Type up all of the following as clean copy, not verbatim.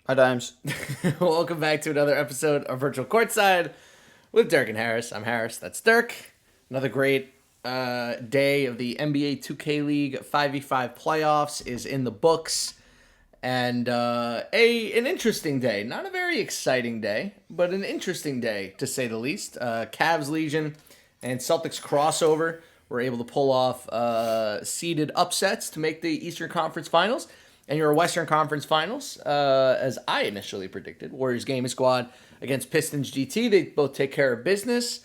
Hi, Dimes. Welcome back to another episode of Virtual Courtside with Dirk and Harris. I'm Harris. That's Dirk. Another great day of the NBA 2K League 5v5 playoffs is in the books, and an interesting day. Not a very exciting day, but an interesting day to say the least. Cavs Legion and Celtics crossover were able to pull off seeded upsets to make the Eastern Conference Finals. And your Western Conference Finals, as I initially predicted, Warriors Gaming Squad against Pistons GT. They both take care of business.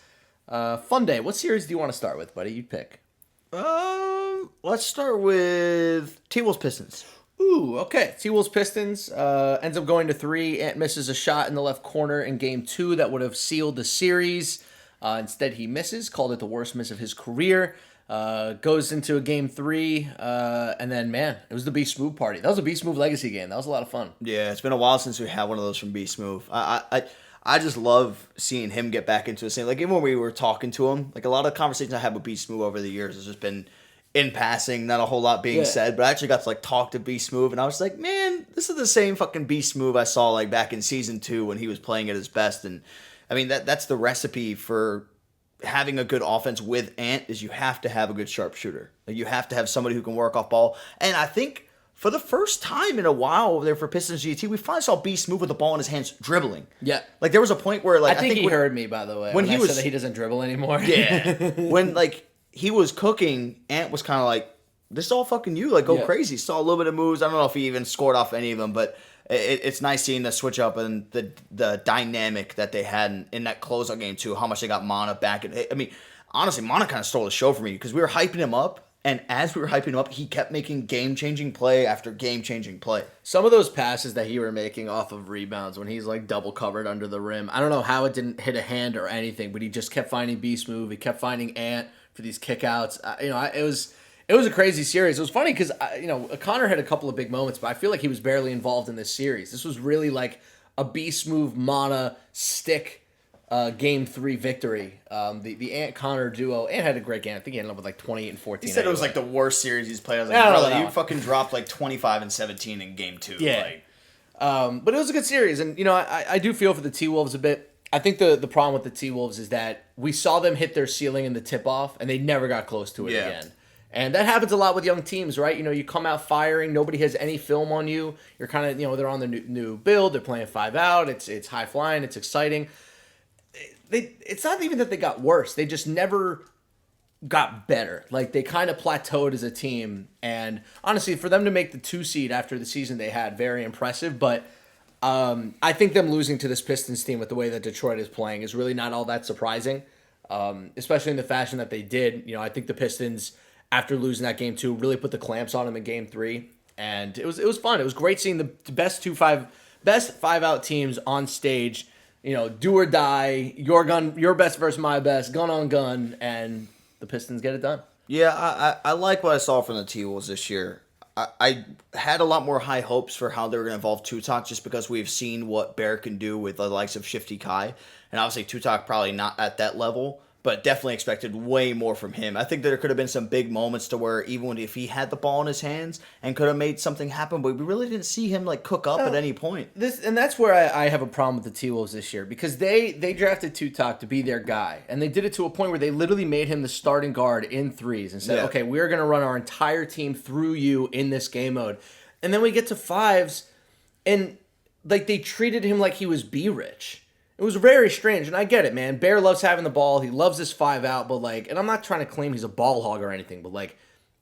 Fun day. What series do you want to start with, buddy? You pick. Let's start with T-Wolves Pistons. Ooh, okay. T-Wolves Pistons ends up going to 3. Ant misses a shot in the left corner in Game 2 that would have sealed the series. Instead, he misses. Called it the worst miss of his career. Goes into a Game 3, and then, man, it was the Beast Move party. That was a Beast Move legacy game. That was a lot of fun. Yeah, it's been a while since we had one of those from Beast Move. I just love seeing him get back into the same. Like, even when we were talking to him, like, a lot of conversations I had with Beast Move over the years has just been in passing, not a whole lot being said, but I actually got to, like, talk to Beast Move, and I was like, man, this is the same fucking Beast Move I saw, like, back in Season 2 when he was playing at his best, and, I mean, that's the recipe for having a good offense with Ant is you have to have a good sharpshooter. Like, you have to have somebody who can work off ball. And I think for the first time in a while over there for Pistons GT, we finally saw Beast move with the ball in his hands dribbling. Yeah. Like, there was a point where, like, I think he heard me, by the way, when he said that he doesn't dribble anymore. Yeah. When, like, he was cooking, Ant was kind of like, this is all fucking you. Like, go crazy. Saw a little bit of moves. I don't know if he even scored off any of them, but it's nice seeing the switch up and the dynamic that they had in that closeout game too. How much they got Mana back. I mean, honestly, Mana kind of stole the show for me because we were hyping him up, and as we were hyping him up, he kept making game-changing play after game-changing play. Some of those passes that he were making off of rebounds when he's like double covered under the rim, I don't know how it didn't hit a hand or anything, but he just kept finding Beast Move. He kept finding Ant for these kickouts. It was a crazy series. It was funny because, Connor had a couple of big moments, but I feel like he was barely involved in this series. This was really like a Beast Move, Mana, stick Game 3 victory. The Ant-Connor duo. Ant had a great game. I think he ended up with like 28 and 14. He said it was like the worst series he's played. I was like, brother, you fucking dropped like 25 and 17 in Game 2. Yeah. Like. But it was a good series. And, I do feel for the T-Wolves a bit. I think the problem with the T-Wolves is that we saw them hit their ceiling in the tip-off, and they never got close to it again. And that happens a lot with young teams, right? You come out firing. Nobody has any film on you. You're kind of, they're on the new build. They're playing 5 out. It's high flying. It's exciting. It's not even that they got worse. They just never got better. Like, they kind of plateaued as a team. And honestly, for them to make the 2 seed after the season they had, very impressive. But I think them losing to this Pistons team with the way that Detroit is playing is really not all that surprising, especially in the fashion that they did. I think the Pistons, after losing that Game 2, really put the clamps on him in Game 3, and it was fun. It was great seeing the best 5-out teams on stage. Do or die, your best versus my best, gun on gun, and the Pistons get it done. Yeah, I like what I saw from the T-Wolves this year. I had a lot more high hopes for how they were going to involve Tutok just because we've seen what Bear can do with the likes of Shifty Kai, and obviously Tutok probably not at that level, but definitely expected way more from him. I think there could have been some big moments to where even if he had the ball in his hands and could have made something happen, but we really didn't see him like cook up at any point. That's where I have a problem with the T-Wolves this year, because they drafted Tutok to be their guy, and they did it to a point where they literally made him the starting guard in threes and said, okay, we're going to run our entire team through you in this game mode. And then we get to 5s, and like they treated him like he was B-Rich. It was very strange, and I get it, man. Bear loves having the ball. He loves this 5 out, but and I'm not trying to claim he's a ball hog or anything, but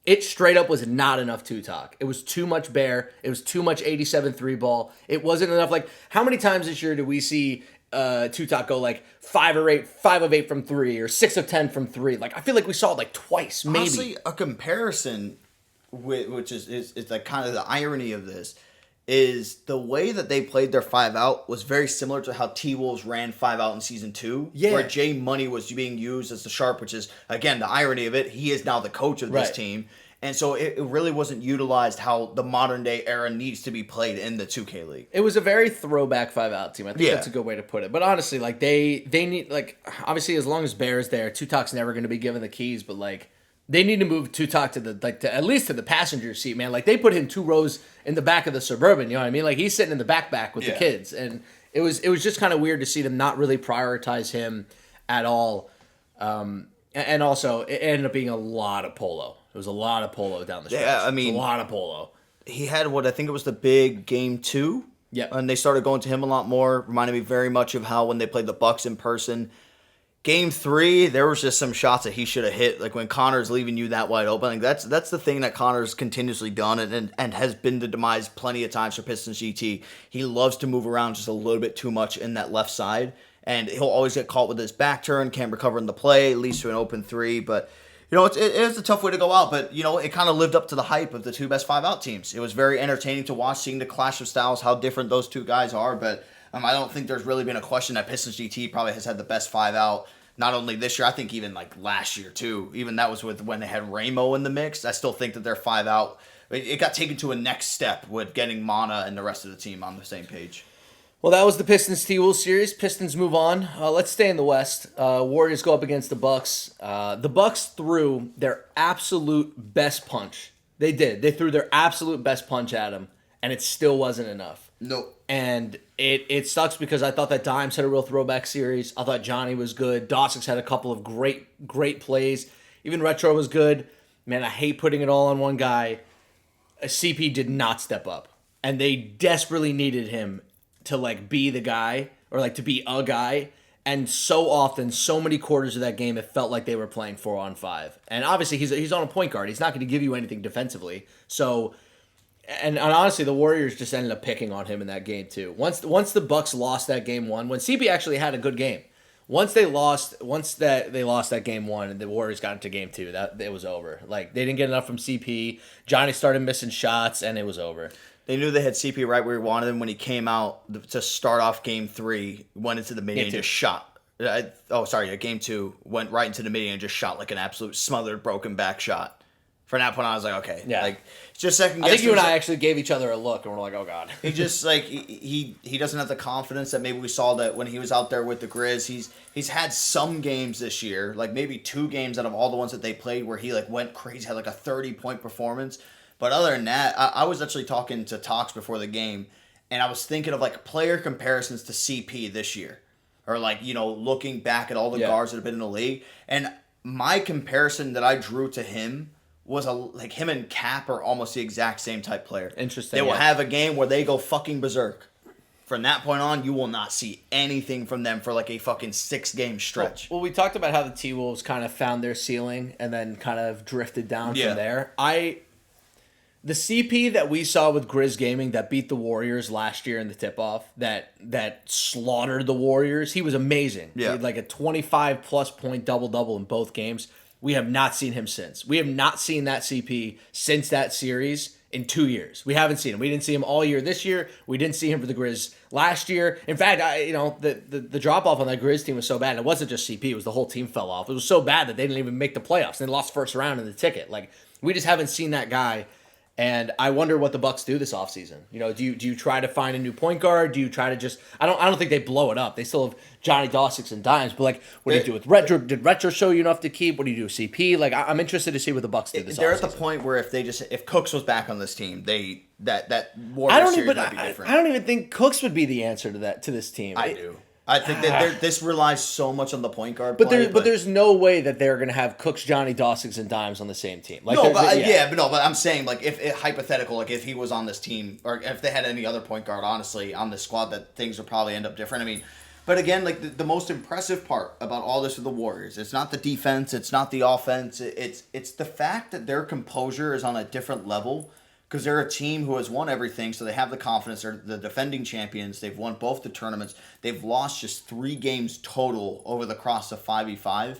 it straight up was not enough Tutok. It was too much Bear. It was too much 87 3-ball. It wasn't enough. How many times this year do we see Tutok go 5 of 8 from 3 or 6 of 10 from 3? I feel like we saw it twice, maybe. Honestly, a comparison, which is like kind of the irony of this, is the way that they played their 5 out was very similar to how T-Wolves ran 5 out in Season 2, where Jay Money was being used as the sharp, which is, again, the irony of it. He is now the coach of this team. And so it really wasn't utilized how the modern day era needs to be played in the 2K League. It was a very throwback 5 out team. I think that's a good way to put it. But honestly, they need, obviously as long as Bear's there, Tutok's never going to be given the keys, but They need to move Tutok to to at least to the passenger seat, man. Like, they put him 2 rows in the back of the Suburban, you know what I mean? Like, he's sitting in the back with the kids, and it was just kind of weird to see them not really prioritize him at all. And also, it ended up being a lot of polo. It was a lot of polo down the stretch. Yeah, I mean, a lot of polo. He had I think it was the big game 2. Yeah, and they started going to him a lot more. Reminded me very much of how when they played the Bucks in person. Game 3, there was just some shots that he should have hit. Like when Connor's leaving you that wide open. Like that's the thing that Connor's continuously done and has been the demise plenty of times for Pistons GT. He loves to move around just a little bit too much in that left side. And he'll always get caught with his back turn, can't recover in the play, leads to an open 3. But, it is a tough way to go out. But, it kind of lived up to the hype of the 2 best 5-out teams. It was very entertaining to watch, seeing the clash of styles, how different those 2 guys are. But I don't think there's really been a question that Pistons GT probably has had the best 5-out. Not only this year, I think even like last year too. Even that was with when they had Ramo in the mix. I still think that their 5-out, it got taken to a next step with getting Mana and the rest of the team on the same page. Well, that was the Pistons T-Wolves series. Pistons move on. Let's stay in the West. Warriors go up against the Bucks. The Bucks threw their absolute best punch. They did. They threw their absolute best punch at him, and it still wasn't enough. Nope. And it sucks because I thought that Dimes had a real throwback series. I thought Johnny was good. Dawsix had a couple of great plays. Even Retro was good. Man, I hate putting it all on one guy. CP did not step up. And they desperately needed him to be the guy or to be a guy. And so often, so many quarters of that game, it felt like they were playing 4-on-5. And obviously, he's on a point guard. He's not going to give you anything defensively. So... And honestly, the Warriors just ended up picking on him in that game too. Once the Bucks lost that game 1, when CP actually had a good game, once they lost that game 1, and the Warriors got into game 2, that it was over. Like, they didn't get enough from CP. Johnny started missing shots, and it was over. They knew they had CP right where he wanted him when he came out to start off game 3, went into the mid and just shot. Game 2 went right into the mid and just shot like an absolute smothered broken back shot. From that point on, I was like, okay. Yeah. It's just second guess. I think you and I actually gave each other a look, and we're like, oh, God. He just, he doesn't have the confidence that maybe we saw that when he was out there with the Grizz. He's had some games this year, maybe 2 games out of all the ones that they played where he, went crazy, had, a 30-point performance. But other than that, I was actually talking to Tox before the game, and I was thinking of, player comparisons to CP this year. Or, looking back at all the guards that have been in the league. And my comparison that I drew to him was him and Cap are almost the exact same type player. Interesting. They will have a game where they go fucking berserk. From that point on, you will not see anything from them for a fucking 6-game stretch. Well, we talked about how the T-Wolves kind of found their ceiling and then kind of drifted down from there. The CP that we saw with Grizz Gaming that beat the Warriors last year in the tip-off, that slaughtered the Warriors, he was amazing. Yeah. He had a 25-plus point double-double in both games. We have not seen him since. We have not seen that CP since that series in 2 years. We haven't seen him. We didn't see him all year this year. We didn't see him for the Grizz last year. In fact, the drop-off on that Grizz team was so bad. It wasn't just CP. It was the whole team fell off. It was so bad that they didn't even make the playoffs. They lost first round in the ticket. We just haven't seen that guy. And I wonder what the Bucks do this offseason. Do you try to find a new point guard? Do you try to just I don't think they blow it up. They still have Johnny Dawsix and Dimes, but what do you do with Retro? Did Retro show you enough to keep? What do you do with CP? I'm interested to see what the Bucks do this offseason. They're at the point where if Cooks was back on this team, that Warriors series might be different. I don't even think Cooks would be the answer to this team. I do. I think that this relies so much on the point guard but there's no way that they're going to have Cooks, Johnny Dawsix, and Dimes on the same team. But I'm saying if hypothetical, if he was on this team or if they had any other point guard, honestly, on this squad, that things would probably end up different. But again, the most impressive part about all this with the Warriors, it's not the defense, it's not the offense, it's the fact that their composure is on a different level. Because they're a team who has won everything, so they have the confidence. They're the defending champions. They've won both the tournaments. They've lost just 3 games total over the cross of 5v5.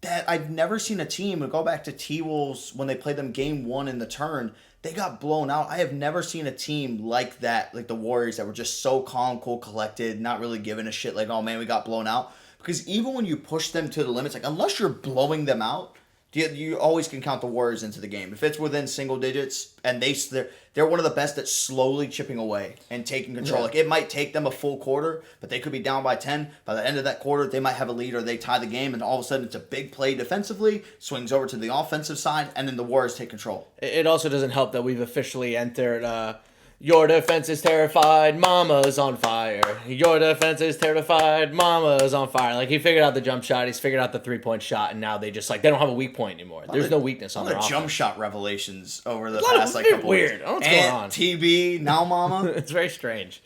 That I've never seen a team, go back to T-Wolves when they played them game 1 in the turn, they got blown out. I have never seen a team like that, like the Warriors, that were just so calm, cool, collected, not really giving a shit, oh man, we got blown out. Because even when you push them to the limits, unless you're blowing them out, You always can count the Warriors into the game. If it's within single digits, and they're one of the best at slowly chipping away and taking control. Yeah. Like, it might take them a full quarter, but they could be down by 10. By the end of that quarter, they might have a lead or they tie the game, and all of a sudden it's a big play defensively, swings over to the offensive side, and then the Warriors take control. It also doesn't help that we've officially entered your defense is terrified, mama's on fire. Your defense is terrified, mama's on fire. Like, he figured out the jump shot, he's figured out the 3-point shot, and now they just, like, they don't have a weak point anymore. There's no weakness on their offense. Jump shot revelations over the past, like, couple weird. I don't know what's going on. TB, now mama. It's very strange.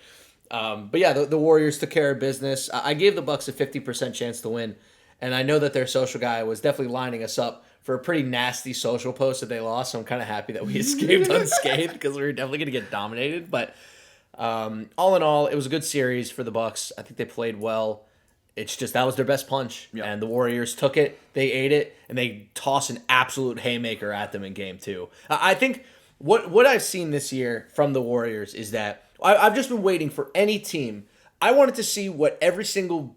But yeah, the Warriors took care of business. I gave the Bucks a 50% chance to win, and I know that their social guy was definitely lining us up for a pretty nasty social post that they lost, so I'm kind of happy that we escaped unscathed because we were definitely going to get dominated. But all in all, it was a good series for the Bucks. I think they played well. It's just that was their best punch, and the Warriors took it, they ate it, and they tossed an absolute haymaker at them in Game 2. I think what I've seen this year from the Warriors is that I've just been waiting for any team. I wanted to see what every single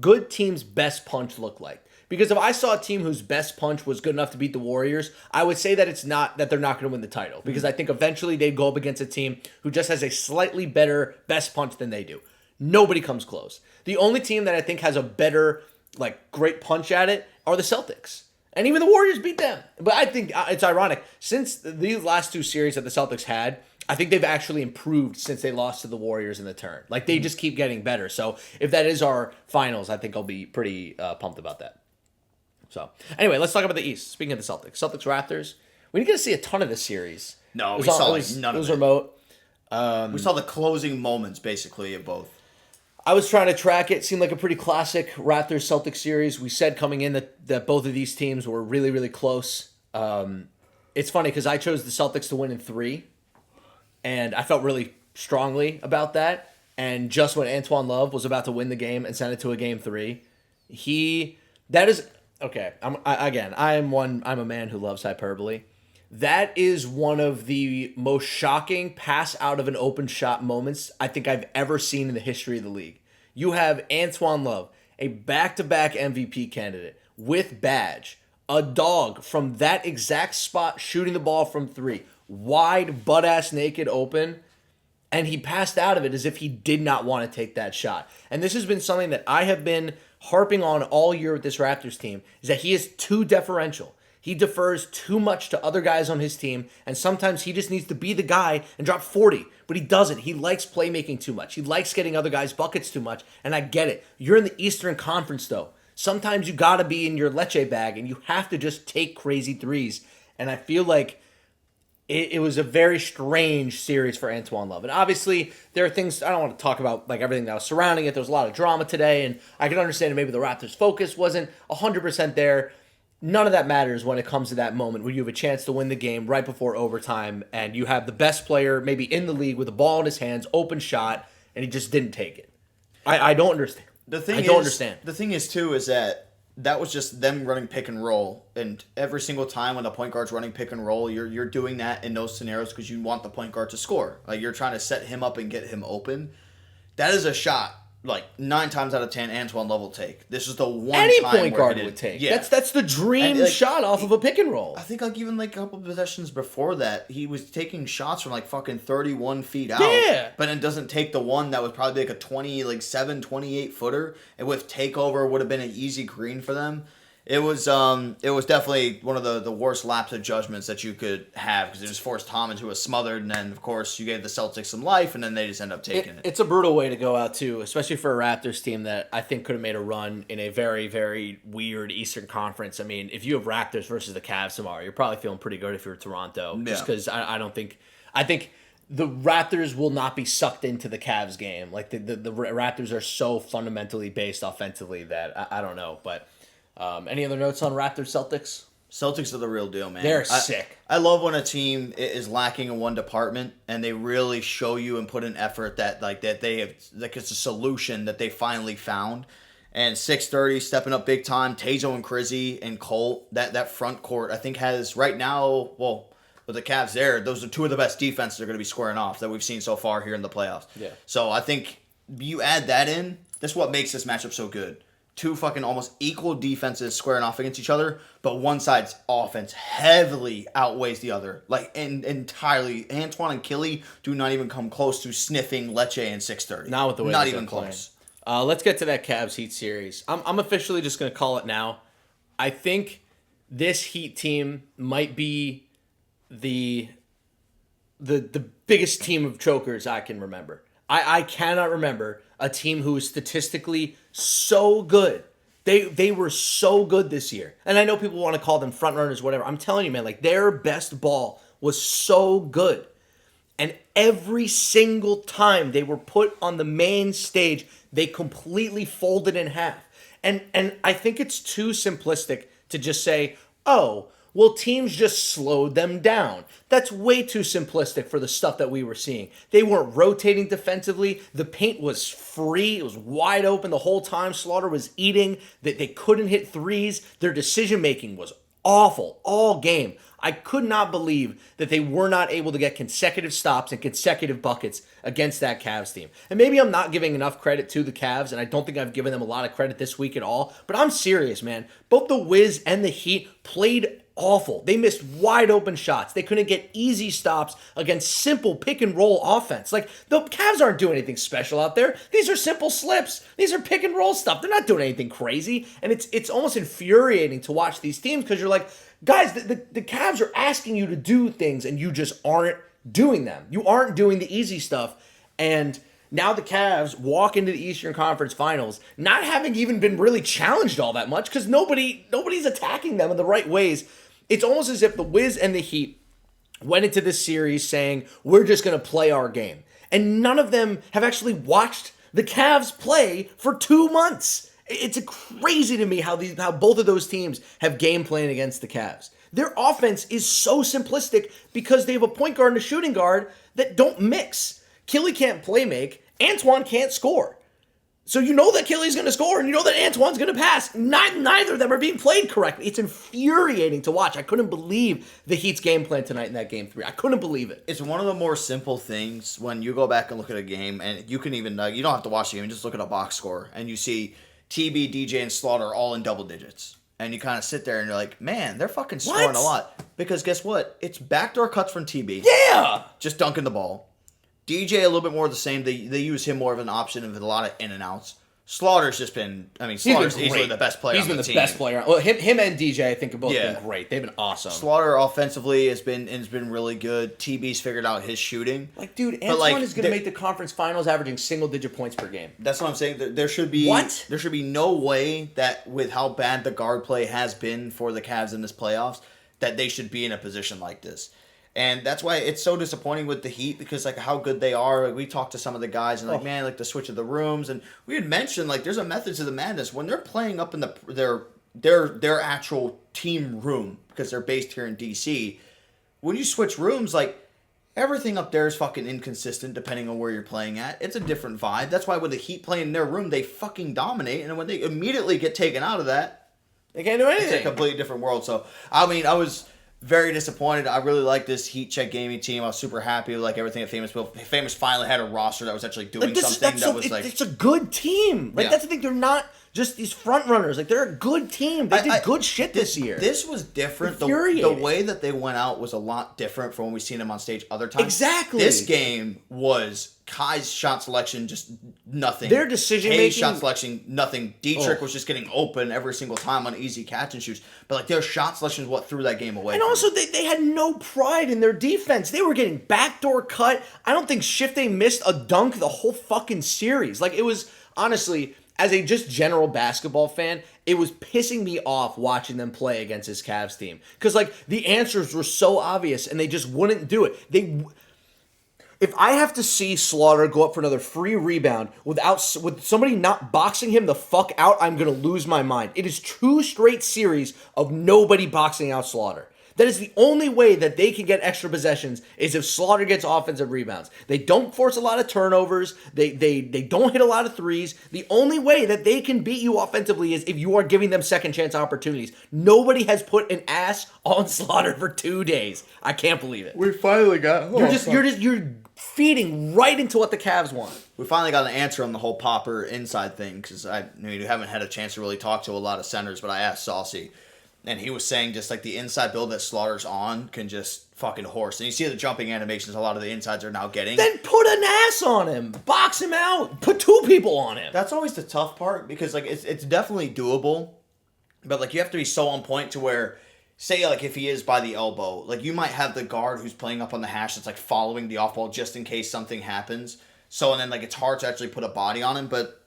good team's best punch looked like. Because if I saw a team whose best punch was good enough to beat the Warriors, I would say that they're not going to win the title. Because I think eventually they'd go up against a team who just has a slightly better best punch than they do. Nobody comes close. The only team that I think has a better, like, great punch at it are the Celtics. And even the Warriors beat them. But I think it's ironic. Since these last two series that the Celtics had, I think they've actually improved since they lost to the Warriors in the turn. Like, they just keep getting better. So if that is our finals, I think I'll be pretty pumped about that. So, anyway, let's talk about the East. Speaking of the Celtics. Celtics-Raptors. We didn't get to see a ton of this series. No, we saw none of it. It was remote. We saw the closing moments, basically, of both. I was trying to track it. It seemed like a pretty classic Raptors-Celtics series. We said coming in that both of these teams were really, really close. It's funny because I chose the Celtics to win in 3, and I felt really strongly about that. And just when Antoine Love was about to win the game and send it to a Game 3, okay, I'm a man who loves hyperbole. That is one of the most shocking pass out of an open shot moments I think I've ever seen in the history of the league. You have Antoine Love, a back-to-back MVP candidate with badge, a dog from that exact spot shooting the ball from 3, wide, butt-ass naked open, and he passed out of it as if he did not want to take that shot. And this has been something that I have been harping on all year with this Raptors team, is that he is too deferential. He defers too much to other guys on his team, and sometimes he just needs to be the guy and drop 40, but he doesn't. He likes playmaking too much. He likes getting other guys buckets too much, and I get it. You're in the Eastern Conference, though. Sometimes you got to be in your leche bag, and you have to just take crazy threes, and I feel like it was a very strange series for Antoine Love. And obviously, there are things, I don't want to talk about like everything that was surrounding it. There was a lot of drama today, and I can understand maybe the Raptors' focus wasn't 100% there. None of that matters when it comes to that moment where you have a chance to win the game right before overtime, and you have the best player maybe in the league with the ball in his hands, open shot, and he just didn't take it. I don't understand. The thing is, too, is that was just them running pick and roll. And every single time when the point guard's running pick and roll, you're doing that in those scenarios because you want the point guard to score. Like, you're trying to set him up and get him open. That is a shot, like, 9 times out of 10, Antoine Love will take. This is the one any time point guard would take. Yeah. That's the dream shot off of a pick and roll. I think, like, even, like, a couple possessions before that, he was taking shots from, like, fucking 31 feet out. Yeah. But then doesn't take the one that was probably, like, a 28 footer. And with takeover would have been an easy green for them. It was definitely one of the worst laps of judgments that you could have because it just forced Tom into a smothered, and then, of course, you gave the Celtics some life, and then they just end up taking it. It's a brutal way to go out, too, especially for a Raptors team that I think could have made a run in a very, very weird Eastern Conference. I mean, if you have Raptors versus the Cavs tomorrow, you're probably feeling pretty good if you're Toronto, just because I think the Raptors will not be sucked into the Cavs game. Like, the Raptors are so fundamentally based offensively that I don't know, but... any other notes on Raptors Celtics? Celtics are the real deal, man. They're sick. I love when a team is lacking in one department and they really show you and put an effort that they have, like, it's a solution that they finally found. And 6:30 stepping up big time. Tazo and Krizzy and Colt, that front court I think has right now, well, with the Cavs there, those are two of the best defenses they're going to be squaring off that we've seen so far here in the playoffs. Yeah. So I think you add that in, that's what makes this matchup so good. two fucking almost equal defenses squaring off against each other, but one side's offense heavily outweighs the other. Like, entirely. Antoine and Killy do not even come close to sniffing Lecce in 6:30. Not with the way not that even they're playing. close. Let's get to that Cavs Heat series. I'm officially just going to call it now. I think this Heat team might be the biggest team of chokers I can remember. I cannot remember a team who is statistically so good. They were so good this year. And I know people want to call them front runners, whatever. I'm telling you, man, like their best ball was so good. And every single time they were put on the main stage, they completely folded in half. And I think it's too simplistic to just say, oh, well, teams just slowed them down. That's way too simplistic for the stuff that we were seeing. They weren't rotating defensively. The paint was free. It was wide open the whole time. Slaughter was eating. They couldn't hit threes. Their decision-making was awful all game. I could not believe that they were not able to get consecutive stops and consecutive buckets against that Cavs team. And maybe I'm not giving enough credit to the Cavs, and I don't think I've given them a lot of credit this week at all, but I'm serious, man. Both the Wiz and the Heat played awful. They missed wide open shots. They couldn't get easy stops against simple pick and roll offense. Like, the Cavs aren't doing anything special out there. These are simple slips. These are pick and roll stuff. They're not doing anything crazy. And it's almost infuriating to watch these teams because you're like, guys, the Cavs are asking you to do things and you just aren't doing them. You aren't doing the easy stuff. And now the Cavs walk into the Eastern Conference Finals not having even been really challenged all that much because nobody's attacking them in the right ways. It's almost as if the Wiz and the Heat went into this series saying, we're just going to play our game. And none of them have actually watched the Cavs play for 2 months. It's crazy to me how both of those teams have game plan against the Cavs. Their offense is so simplistic because they have a point guard and a shooting guard that don't mix. Killy can't play make. Antoine can't score. So you know that Killy's going to score and you know that Antoine's going to pass. Neither of them are being played correctly. It's infuriating to watch. I couldn't believe the Heat's game plan tonight in that game 3. I couldn't believe it. It's one of the more simple things when you go back and look at a game, and you can even, you don't have to watch the game, just look at a box score, and you see TB, DJ, and Slaughter all in double digits. And you kind of sit there and you're like, man, they're fucking scoring a lot. Because guess what? It's backdoor cuts from TB. Yeah! Just dunking the ball. DJ a little bit more the same. They use him more of an option with a lot of in and outs. Slaughter's just been, Slaughter's easily the best player on the team. He's been the best player. Well, him and DJ, I think, have both been great. They've been awesome. Slaughter offensively has been really good. TB's figured out his shooting. Like, dude, Antoine is going to make the conference finals averaging single-digit points per game. That's what I'm saying. There should be There should be no way that with how bad the guard play has been for the Cavs in this playoffs, that they should be in a position like this. And that's why it's so disappointing with the Heat because, like, how good they are. Like, we talked to some of the guys and, like, man, like, the switch of the rooms. And we had mentioned, like, there's a method to the madness. When they're playing up in their actual team room because they're based here in D.C., when you switch rooms, like, everything up there is fucking inconsistent depending on where you're playing at. It's a different vibe. That's why when the Heat play in their room, they fucking dominate. And when they immediately get taken out of that, they can't do anything. It's a completely different world. So, I was very disappointed. I really like this Heat Check Gaming team. I was super happy with like everything at Famous built. Famous finally had a roster that was actually doing something that was like. It's a good team. Like that's the thing. They're not just these front runners. Like they're a good team. They did good shit this year. This was different. The way that they went out was a lot different from when we've seen them on stage other times. Exactly. This game was Kai's shot selection, just nothing. Their decision making, shot selection, nothing. Dietrich was just getting open every single time on easy catch and shoots. But like their shot selection is what threw that game away. And also they had no pride in their defense. They were getting backdoor cut. I don't think Shifte missed a dunk the whole fucking series. Like it was honestly, as a just general basketball fan, it was pissing me off watching them play against this Cavs team. Because like the answers were so obvious and they just wouldn't do it. If I have to see Slaughter go up for another free rebound with somebody not boxing him the fuck out, I'm going to lose my mind. It is 2 straight series of nobody boxing out Slaughter. That is the only way that they can get extra possessions is if Slaughter gets offensive rebounds. They don't force a lot of turnovers. They don't hit a lot of threes. The only way that they can beat you offensively is if you are giving them second chance opportunities. Nobody has put an ass on Slaughter for 2 days. I can't believe it. We finally got. You're feeding right into what the Cavs want. We finally got an answer on the whole Popper inside thing because we haven't had a chance to really talk to a lot of centers, but I asked Saucy, and he was saying just like the inside build that Slaughter's on can just fucking horse. And you see the jumping animations a lot of the insides are now getting. Then put an ass on him. Box him out. Put 2 people on him. That's always the tough part because like it's definitely doable, but like you have to be so on point to where, say like if he is by the elbow, like you might have the guard who's playing up on the hash that's like following the off ball just in case something happens. So and then like it's hard to actually put a body on him, but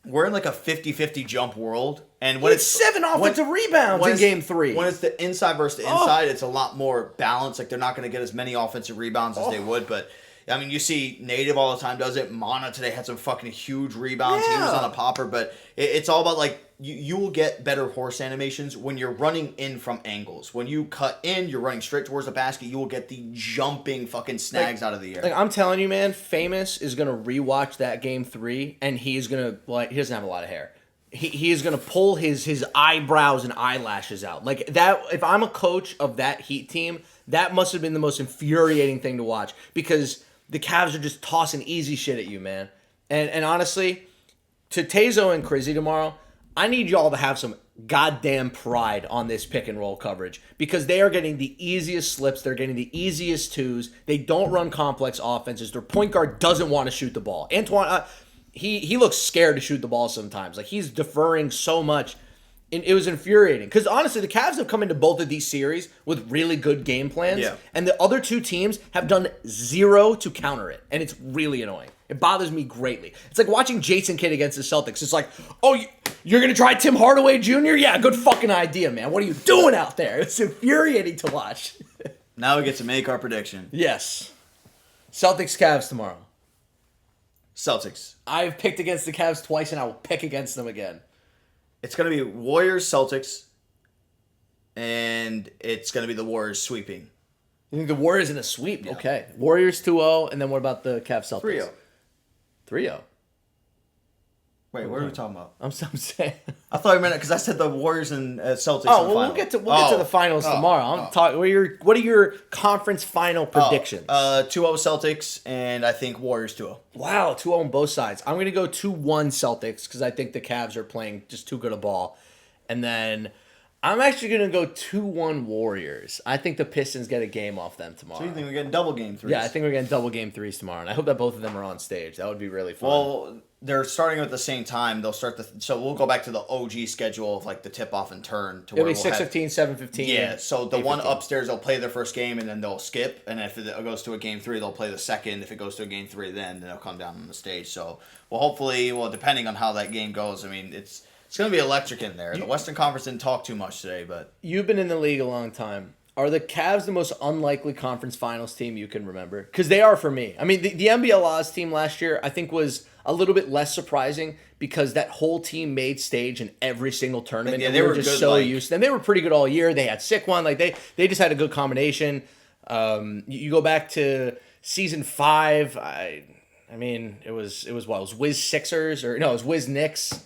we're in like a 50-50 jump world. And when it's 7 offensive rebounds in game 3. When it's the inside versus the inside, it's a lot more balanced. Like they're not going to get as many offensive rebounds as they would, but I mean, you see Native all the time does it. Mana today had some fucking huge rebounds. Yeah. He was on a popper, but it's all about like you will get better horse animations when you're running in from angles. When you cut in, you're running straight towards the basket, you will get the jumping fucking snags out of the air. Like I'm telling you, man, Famous is going to rewatch that game 3, and he's going to, well, he doesn't have a lot of hair. He is going to pull his eyebrows and eyelashes out. Like that, if I'm a coach of that Heat team, that must have been the most infuriating thing to watch because the Cavs are just tossing easy shit at you, man. And honestly, to Tazo and Crizzy tomorrow, I need y'all to have some goddamn pride on this pick and roll coverage because they are getting the easiest slips. They're getting the easiest twos. They don't run complex offenses. Their point guard doesn't want to shoot the ball. Antoine, he looks scared to shoot the ball sometimes. Like he's deferring so much. And it was infuriating because honestly, the Cavs have come into both of these series with really good game plans, and the other 2 teams have done 0 to counter it, and it's really annoying. It bothers me greatly. It's like watching Jason Kidd against the Celtics. It's like, oh, you're gonna try Tim Hardaway Jr.? Yeah, good fucking idea, man. What are you doing out there? It's infuriating to watch. Now we get to make our prediction. Yes, Celtics Cavs tomorrow. Celtics. I've picked against the Cavs twice, and I will pick against them again. It's going to be Warriors-Celtics, and it's going to be the Warriors sweeping. You think the Warriors in a sweep? Yeah. Okay. Warriors 2-0, and then what about the Cavs Celtics? 3-0. 3-0. Wait, what are we talking about? I'm saying. I thought you meant it because I said the Warriors and Celtics. Oh, well, we'll get to the finals tomorrow. I'm talking. What are your conference final predictions? 2-0 Celtics, and I think Warriors 2-0. Wow, 2-0 on both sides. I'm going to go 2-1 Celtics because I think the Cavs are playing just too good a ball. And then I'm actually going to go 2-1 Warriors. I think the Pistons get a game off them tomorrow. So you think we're getting double game 3s? Yeah, I think we're getting double game 3s tomorrow. And I hope that both of them are on stage. That would be really fun. Well, they're starting at the same time. They'll start so we'll go back to the OG schedule of like the tip off and turn to It'll where be we'll 6:15, 7:15. Yeah, so the 8:15. one upstairs they'll play their first game and then they'll skip, and if it goes to a game 3, they'll play the second. If it goes to a game 3, then they'll come down on the stage. So hopefully, depending on how that game goes, I mean it's going to be electric in there. The Western Conference didn't talk too much today, but you've been in the league a long time. Are the Cavs the most unlikely conference finals team you can remember? Because they are for me. I mean, the NBLA's team last year, I think, was a little bit less surprising because that whole team made stage in every single tournament. Yeah, and they we were just good, so used to them. They were pretty good all year. They had Sick One. Like they just had a good combination. You go back to season 5. I mean, it was what? It was Wiz Sixers it was Wiz Knicks.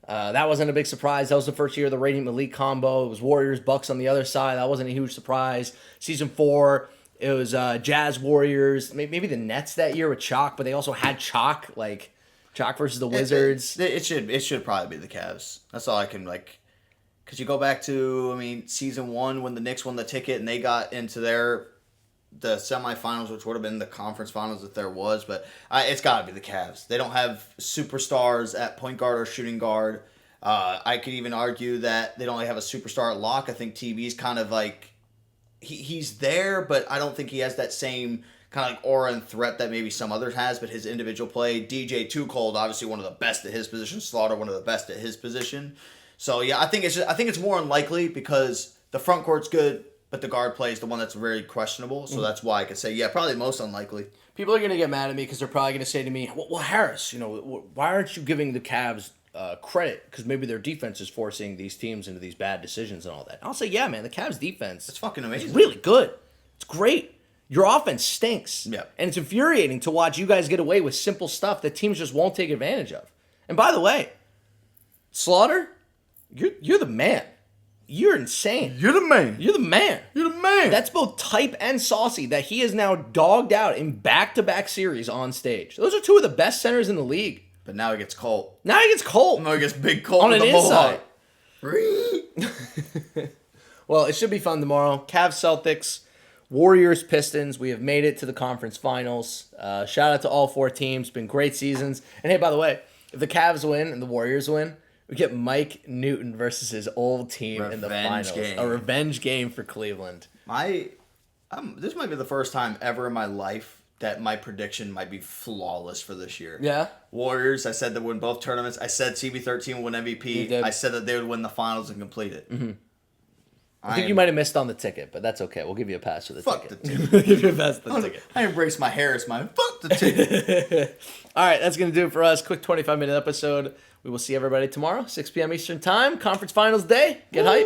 That wasn't a big surprise. That was the first year of the Radiant Malik combo. It was Warriors Bucks on the other side. That wasn't a huge surprise. Season 4, it was Jazz Warriors. Maybe the Nets that year with Chalk, but they also had Chalk, like Chalk versus the Wizards. It should probably be the Cavs. That's all I can because you go back to season 1 when the Knicks won the ticket and they got into the semifinals, which would have been the conference finals if there was, but it's got to be the Cavs. They don't have superstars at point guard or shooting guard. I could even argue that they don't really have a superstar at lock. I think TB's kind of like, he's there, but I don't think he has that same kind of like aura and threat that maybe some others has, but his individual play, DJ Too Cold, obviously one of the best at his position, Slaughter, one of the best at his position. So yeah, I think it's more unlikely because the front court's good, but the guard play is the one that's very questionable. So that's why I could say, yeah, probably most unlikely. People are going to get mad at me because they're probably going to say to me, well, Harris, why aren't you giving the Cavs credit? Because maybe their defense is forcing these teams into these bad decisions and all that. I'll say, yeah, man, the Cavs defense it's fucking amazing. It's really good. It's great. Your offense stinks. Yeah. And it's infuriating to watch you guys get away with simple stuff that teams just won't take advantage of. And by the way, Slaughter, you're the man. you're insane. You're the man. You're the man. You're the man. That's both type and saucy that he is now dogged out in back-to-back series on stage. Those are two of the best centers in the league. But now he gets Colt. Now he gets Colt. Now he gets Big Colt on with an the inside. Mohawk. Well, it should be fun tomorrow. Cavs, Celtics, Warriors, Pistons. We have made it to the conference finals. Shout out to all 4 teams. It's been great seasons. And hey, by the way, if the Cavs win and the Warriors win, we get Mike Newton versus his old team in the finals. A revenge game for Cleveland. This might be the first time ever in my life that my prediction might be flawless for this year. Yeah? Warriors, I said they would win both tournaments. I said CB13 would win MVP. I said that they would win the finals and complete it. Mm-hmm. I think you might have missed on the ticket, but that's okay. We'll give you a pass for the ticket. Fuck the ticket. We'll give you a pass for the ticket. I embrace my Harris mind. Fuck the ticket. All right, that's going to do it for us. Quick 25-minute episode. We will see everybody tomorrow, 6 p.m. Eastern Time. Conference Finals Day. Get hype.